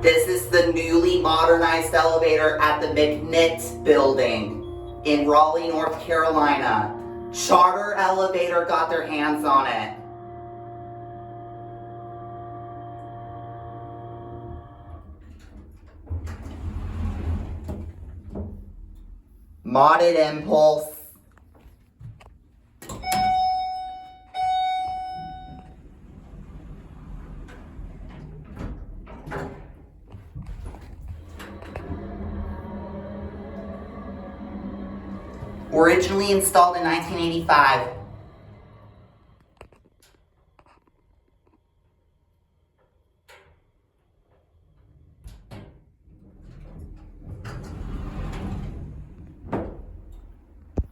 This is the newly modernized elevator at the McKnitt building in Raleigh, North Carolina. Charter Elevator got their hands on it. Modded Impulse. Originally installed in 1985,